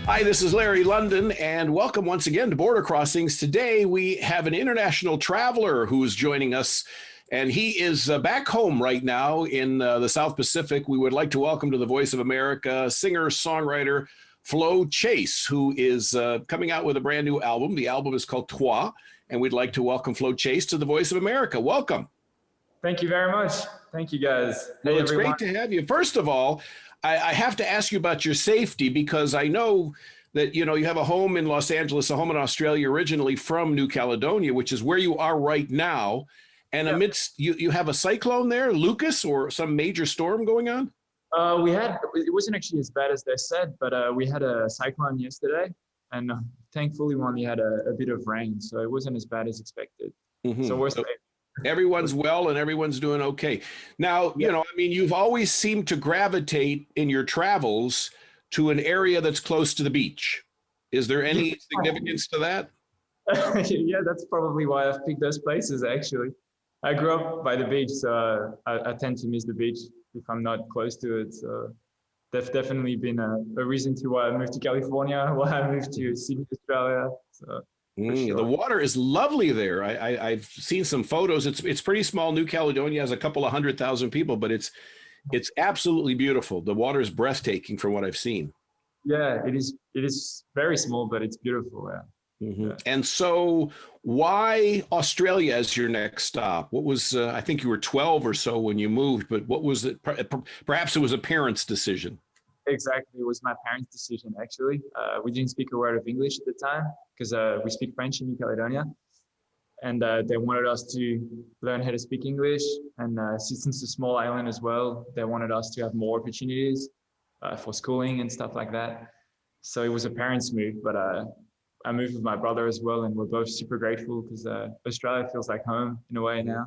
Hi, this is Larry London, and welcome once again to Border Crossings. Today, we have an international traveler who is joining us, and he is back home right now in the South Pacific. We would like to welcome to the Voice of America singer-songwriter Flo Chase, who is coming out with a brand new album. The album is called Toi, and we'd like to welcome Flo Chase to the Voice of America. Welcome. Thank you very much. Thank you, guys. Well, Hey, it's everyone. great to have you. First of all, I have to ask you about your safety, because I know that, you have a home in Los Angeles, a home in Australia, originally from New Caledonia, which is where you are right now. And amidst, you have a cyclone there, Lucas, or some major storm going on? It wasn't actually as bad as they said, but we had a cyclone yesterday, and thankfully we only had a bit of rain, so it wasn't as bad as expected. So we're safe. Everyone's well and everyone's doing okay. Now, you've always seemed to gravitate in your travels to an area that's close to the beach. Is there any significance to that? Yeah, that's probably why I've picked those places, actually. I grew up by the beach, so I tend to miss the beach if I'm not close to it. So that's definitely been a reason to why I moved to California, why I moved to Sydney, Australia. So. Sure. The water is lovely there. I've seen some photos. It's pretty small. New Caledonia has a couple of 100,000 people, but it's absolutely beautiful. The water is breathtaking from what I've seen. Yeah, it is very small, but it's beautiful. Yeah. And so, why Australia as your next stop? What was I think you were 12 or so when you moved, but what was it? Perhaps it was a parent's decision. Exactly, it was my parents' decision, actually. We didn't speak a word of English at the time because we speak French in New Caledonia, and they wanted us to learn how to speak English. And since it's a small island as well, they wanted us to have more opportunities for schooling and stuff like that. So it was a parents' move, but I moved with my brother as well, and we're both super grateful because Australia feels like home in a way now.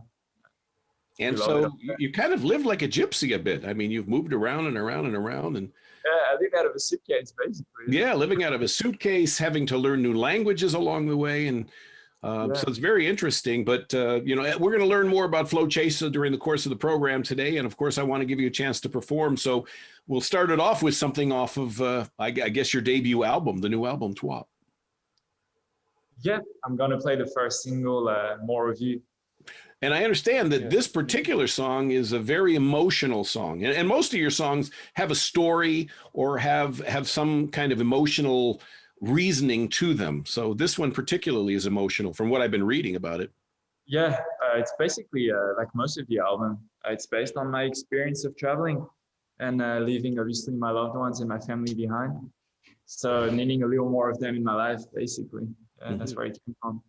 And so you kind of live like a gypsy a bit. I mean, you've moved around and around and around. And yeah, I live out of a suitcase, basically. Yeah, living out of a suitcase, having to learn new languages along the way. And so it's very interesting. But, we're going to learn more about Flo Chase during the course of the program today. And, of course, I want to give you a chance to perform. So we'll start it off with something off of, I guess, your debut album, the new album, Toi. Yeah, I'm going to play the first single, More of You. And I understand that this particular song is a very emotional song. And most of your songs have a story or have some kind of emotional reasoning to them. So this one particularly is emotional from what I've been reading about it. Yeah, it's basically like most of the album. It's based on my experience of traveling and leaving, obviously, my loved ones and my family behind. So needing a little more of them in my life, basically. That's where it came from.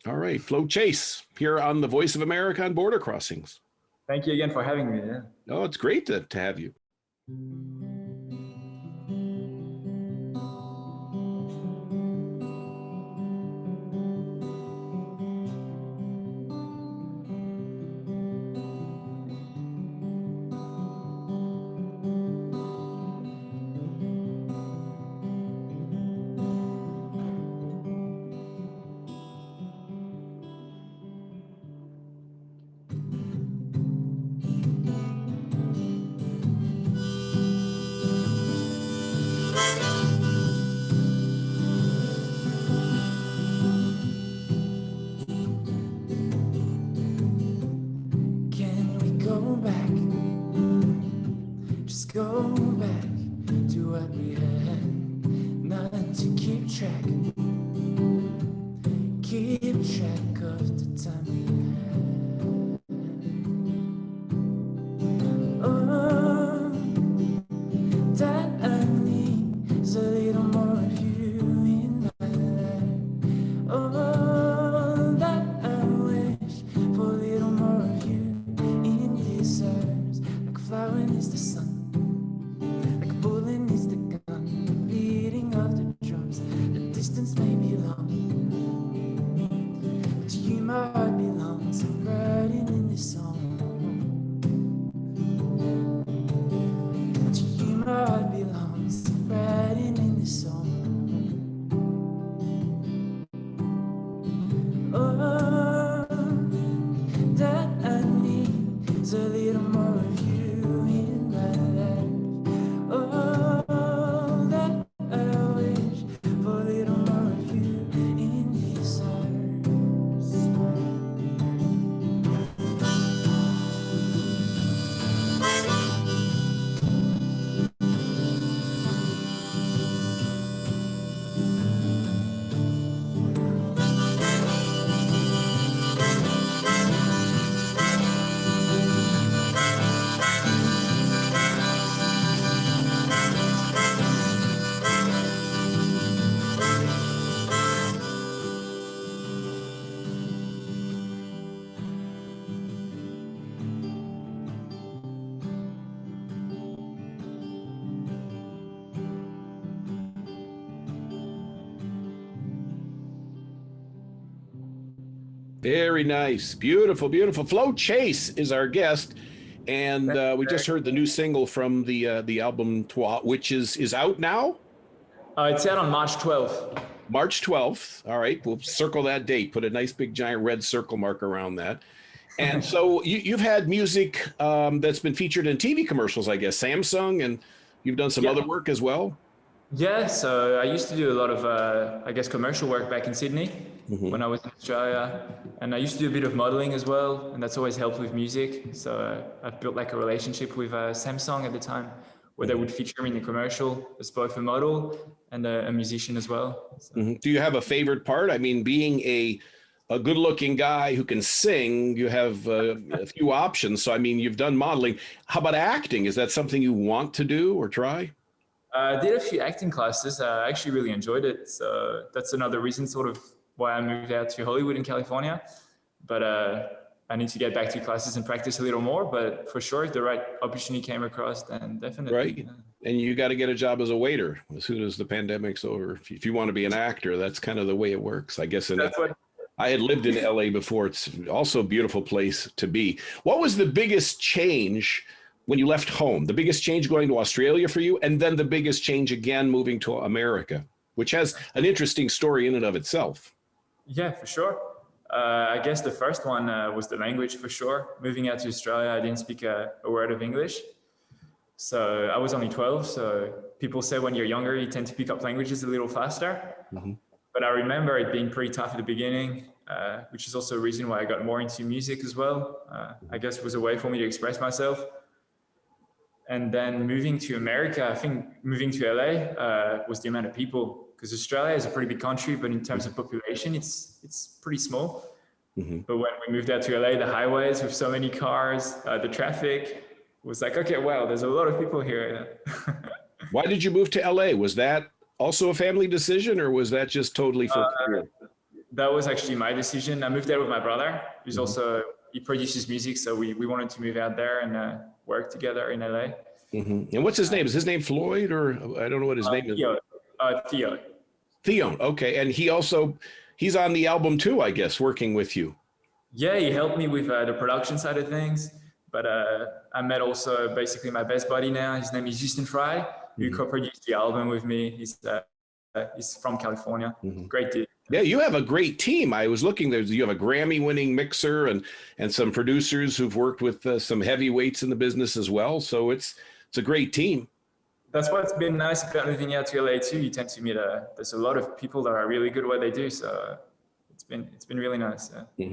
All right, Flo Chase here on the Voice of America on Border Crossings. Thank you again for having me. Yeah. Oh, it's great to have you. Go back to what we had, not to keep track of the time we had. Oh, that I need is a little more of you in my life. Oh, that I wish for a little more of you in these arms, like a flower needs the sun. Like a bullet needs the gun, beating of the drums, the distance Very nice. Beautiful, beautiful. Flo Chase is our guest. And we just heard the new single from the album Toi, which is out now. It's out on March 12th. March 12th. All right, we'll circle that date. Put a nice big giant red circle mark around that. And so you've had music that's been featured in TV commercials, I guess, Samsung, and you've done some other work as well. Yeah, so I used to do a lot of, I guess, commercial work back in Sydney when I was in Australia. And I used to do a bit of modeling as well, and that's always helped with music. So I've built like a relationship with Samsung at the time, where they would feature me in the commercial as both a model and a musician as well. So. Do you have a favorite part? I mean, being a good-looking guy who can sing, you have a few options. So, I mean, you've done modeling. How about acting? Is that something you want to do or try? I did a few acting classes. I actually really enjoyed it. So that's another reason sort of why I moved out to Hollywood in California. But I need to get back to classes and practice a little more. But for sure, if the right opportunity came across, then definitely. Right. And you got to get a job as a waiter as soon as the pandemic's over. If you want to be an actor, that's kind of the way it works, I guess. I had lived in LA before. It's also a beautiful place to be. What was the biggest change when you left home? The biggest change going to Australia for you, and then the biggest change again moving to America, which has an interesting story in and of itself. Yeah, for sure. I guess the first one was the language, for sure. Moving out to Australia, I didn't speak a word of English. So I was only 12. So people say when you're younger, you tend to pick up languages a little faster. But I remember it being pretty tough at the beginning, which is also a reason why I got more into music as well. I guess it was a way for me to express myself. And then moving to America, I think moving to LA was the amount of people, because Australia is a pretty big country, but in terms of population, it's pretty small. But when we moved out to LA, the highways with so many cars, the traffic was like, okay, wow, there's a lot of people here. Why did you move to LA? Was that also a family decision, or was that just totally for career? That was actually my decision. I moved out with my brother, who's also, he produces music. So we wanted to move out there and work together in LA. And what's his name? Is his name Floyd, or I don't know what his name is? Theo. Theo. Okay. And he's on the album too, I guess, working with you. Yeah, he helped me with the production side of things. But I met also basically my best buddy now. His name is Justin Fry, who co-produced the album with me. He's from California. Great dude. Yeah, you have a great team. I was looking there. You have a Grammy-winning mixer and some producers who've worked with some heavyweights in the business as well. So it's a great team. That's what's been nice about moving out to LA too. You tend to meet there's a lot of people that are really good at what they do. So it's been really nice. Yeah.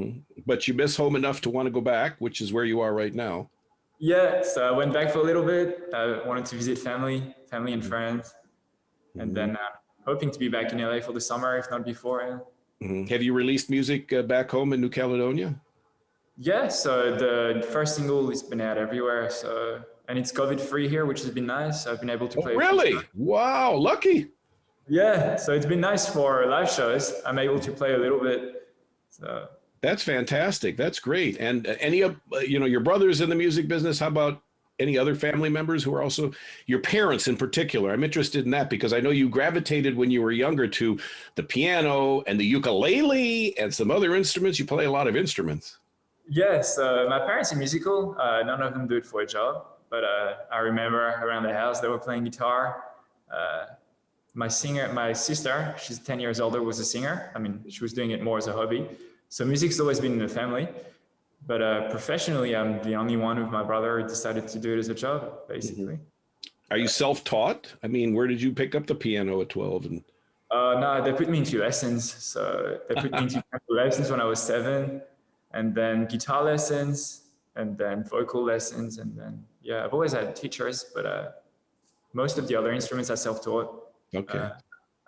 But you miss home enough to want to go back, which is where you are right now. Yeah, so I went back for a little bit. I wanted to visit family and friends, and then hoping to be back in LA for the summer, if not before. Yeah. Have you released music back home in New Caledonia? Yeah, so the first single has been out everywhere. So, and it's COVID-free here, which has been nice. I've been able to play. Really? Wow, lucky. Yeah, so it's been nice for live shows. I'm able to play a little bit. So. That's fantastic. That's great. And any of your brothers in the music business? How about any other family members who are also your parents in particular? I'm interested in that because I know you gravitated when you were younger to the piano and the ukulele and some other instruments. You play a lot of instruments. Yes, my parents are musical. None of them do it for a job, but I remember around the house they were playing guitar. My sister, she's 10 years older, was a singer. I mean, she was doing it more as a hobby. So music's always been in the family, but professionally, I'm the only one with my brother who decided to do it as a job, basically. Are you self-taught? I mean, where did you pick up the piano at 12? And no, they put me into lessons. So they put me into lessons when I was 7, and then guitar lessons, and then vocal lessons, and then, yeah, I've always had teachers, but most of the other instruments are self-taught. Okay.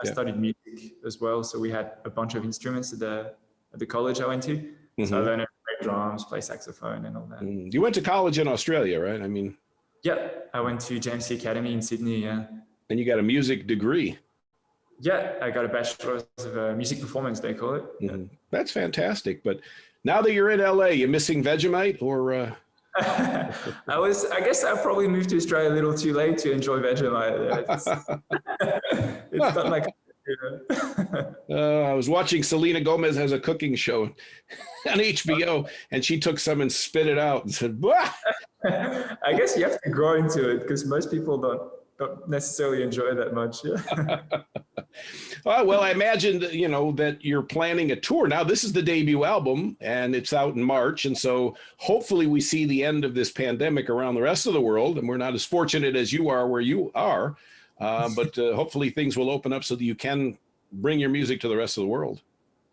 I studied music as well, so we had a bunch of instruments at the college I went to. So I learned to play drums, play saxophone and all that. You went to college in Australia, right? I mean. Yeah, I went to JMC Academy in Sydney, yeah. And you got a music degree. Yeah, I got a bachelor's of music performance, they call it. Yeah. That's fantastic. But now that you're in LA, you missing Vegemite or? I guess I probably moved to Australia a little too late to enjoy Vegemite. It's not Yeah. I was watching Selena Gomez has a cooking show on HBO, and she took some and spit it out and said, "Bah!" I guess you have to grow into it because most people don't necessarily enjoy that much. Yeah. Well, I imagine that, that you're planning a tour. Now, this is the debut album, and it's out in March. And so hopefully we see the end of this pandemic around the rest of the world. And we're not as fortunate as you are where you are. But hopefully things will open up so that you can bring your music to the rest of the world.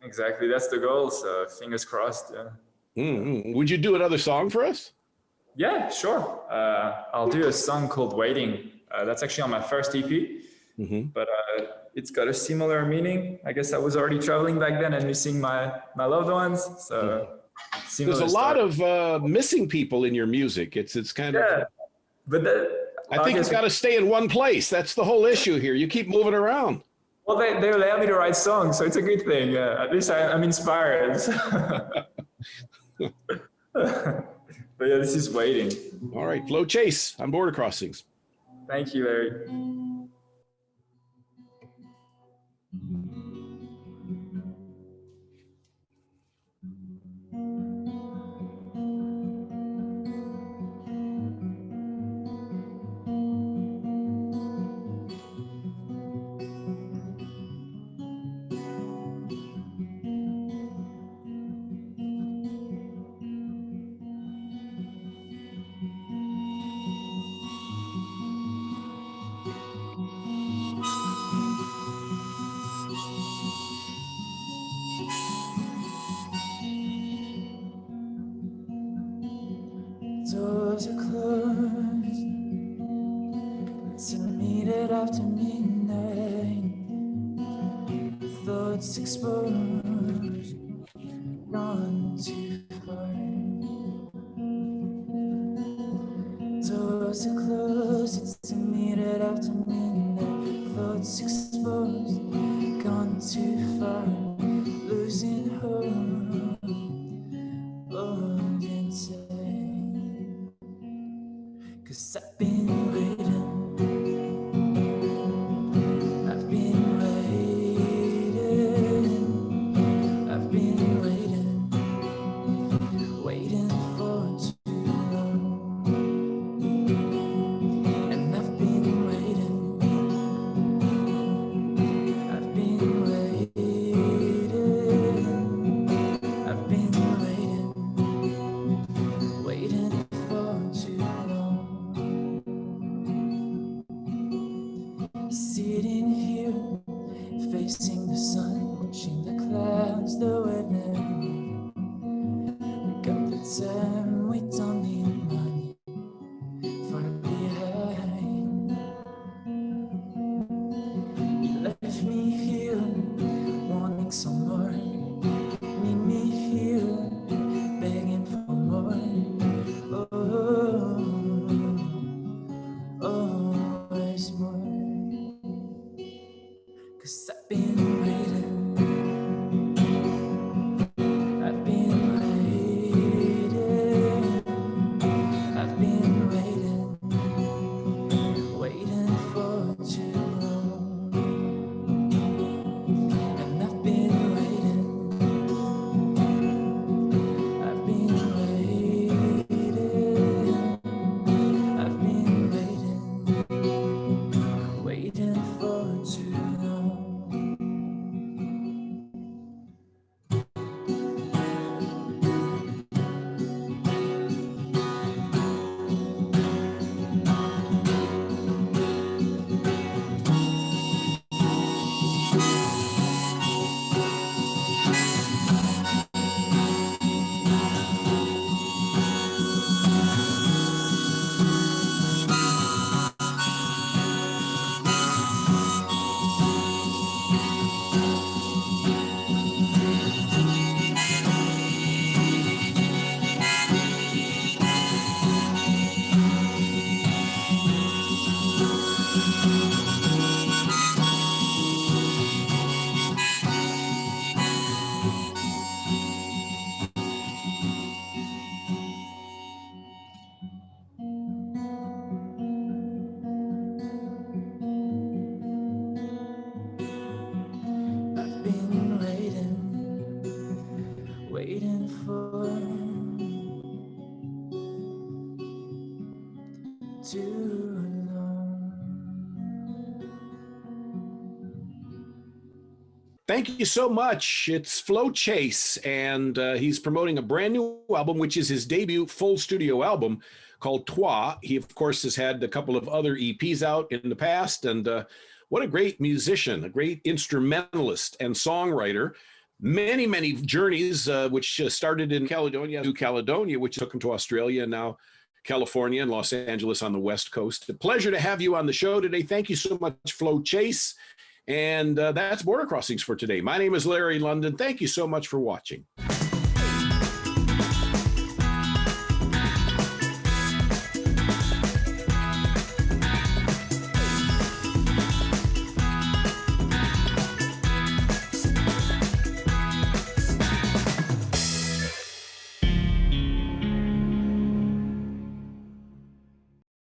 Exactly. That's the goal. So fingers crossed. Yeah. Mm-hmm. Would you do another song for us? Yeah, sure. I'll do a song called Waiting. That's actually on my first EP, but it's got a similar meaning. I guess I was already traveling back then and missing my loved ones. So there's a lot of missing people in your music. It's kind of, but I think you've got to stay in one place. That's the whole issue here. You keep moving around. Well, they allow me to write songs, so it's a good thing. At least I'm inspired. But yeah, this is Waiting. All right, Flo Chase on Border Crossings. Thank you, Larry. Doors are closed. It's a minute after midnight. Thoughts exposed. Gone too far. Doors are closed. It's a minute after midnight. Thoughts exposed. Gone too far. Losing hope. Old inside. 'Cause I've been waiting. I've been waiting. I've been waiting. Waiting for too long. And I've been waiting. I've been waiting. I've been waiting. Waiting for too long. Sitting here, facing the sun, watching the clouds, the weather. We got the time, we don't need money. Far behind. You left me here, wanting some more. Need me here, begging for more. Always more. 'Cause I've been waiting. I've been waiting. I've been waiting. Waiting for too long. And I've been waiting. I've been waiting. I've been waiting. Waiting for too long. Thank you so much. It's Flo Chase, and he's promoting a brand new album, which is his debut full studio album called Toi. He, of course, has had a couple of other EPs out in the past, and what a great musician, a great instrumentalist and songwriter. Many, many journeys, which started in Caledonia, New Caledonia, which took him to Australia, and now California and Los Angeles on the West Coast. A pleasure to have you on the show today. Thank you so much, Flo Chase. And that's Border Crossings for today. My name is Larry London. Thank you so much for watching.